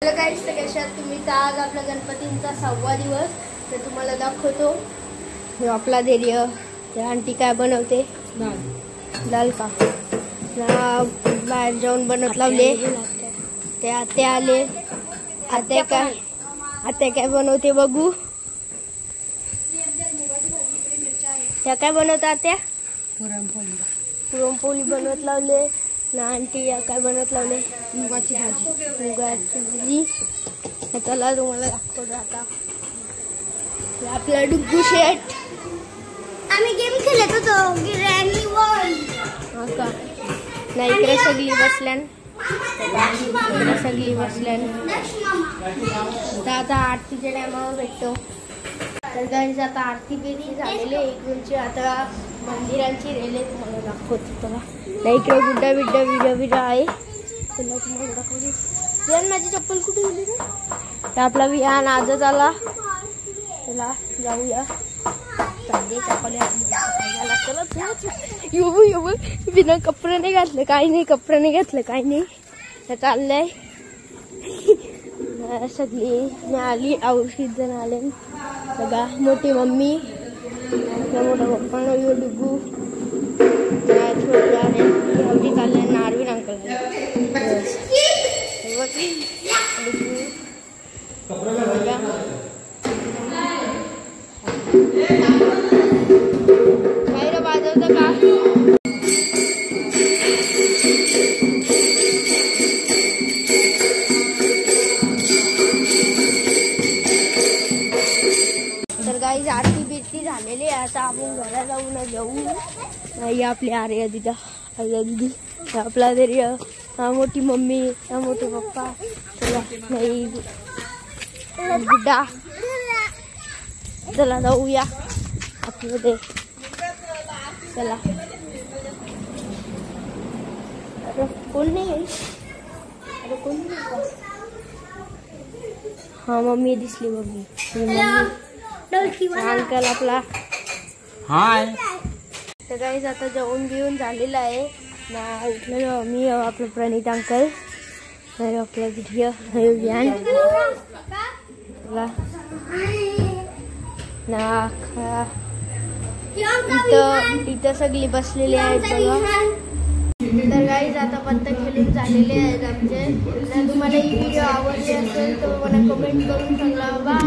Hello गाईस, तर कशा आहात तुम्ही? तर आज आपला गणपतींचा 6वा दिवस. तर तुम्हाला दाखवतो हे आपला धैर्य. त्या आंटी काय बनवते, दाल का बाहेर जाऊन बनवत लावले. ते आत्या आले. आत्या काय बनवते बघू. त्या काय बनवतात आत्या? पुरणपोळी बनवत लावले ना. आंटी काय बनवत लावले? मुगाची भाजी. चला तुम्हाला दाखवतो आता. आपला डुग्गू शेट. आम्ही गेम खेळत होतो ग्रँडी वॉल. का नाही, इकडे सगळी बसल्यान. तर आता आरतीच्या टायमावर भेटतो. तर गाईज आता आरती बेरी झालेली इकडची. आता मंदिरांची रेले तुम्हाला दाखवतो. चला नाही, इकडे गुड्डा बिड्डा आहे. तुला तुम्हाला दाखवतो. विहान, माझी चप्पल कुठे गेली रे? तर आपला विहान आजच आला. चला जाऊया. चप्पल येऊ बिना कपडे नाही घातलं, काही नाही. तर चाललंय सगळी आली. औषध जण आले बघा. मोठी मम्मी, मोठा पप्पा, डुगू, छोटी चालले. नारविन अंकल बाहेर वाजवतं का? तर गाईज आरती बिरती झालेली आहे. आता आपण घरा जाऊन नाही. आपली आर्या दिदी, आपला तरी मोठी मम्मी, मोठे पप्पा, नाही गुड्डा. चला जाऊया आतमध्ये. चला. अरे कोण नाही? हा मम्मी दिसली. मम्मी अंकल आपला. हाय. तर गाईज आता जेवण बिवून झालेलं आहे ना. उठलेलो मी, आपलं प्रणित अंकल, आपला ज्ञान ना. इथं सगळी बसलेली आहेत बघा. तर गाईज आता पत्ते खेळून झालेले आहेत आमचे. तर तुम्हाला ही व्हिडिओ आवडली असेल तर मला कमेंट करून सांगा. बाय.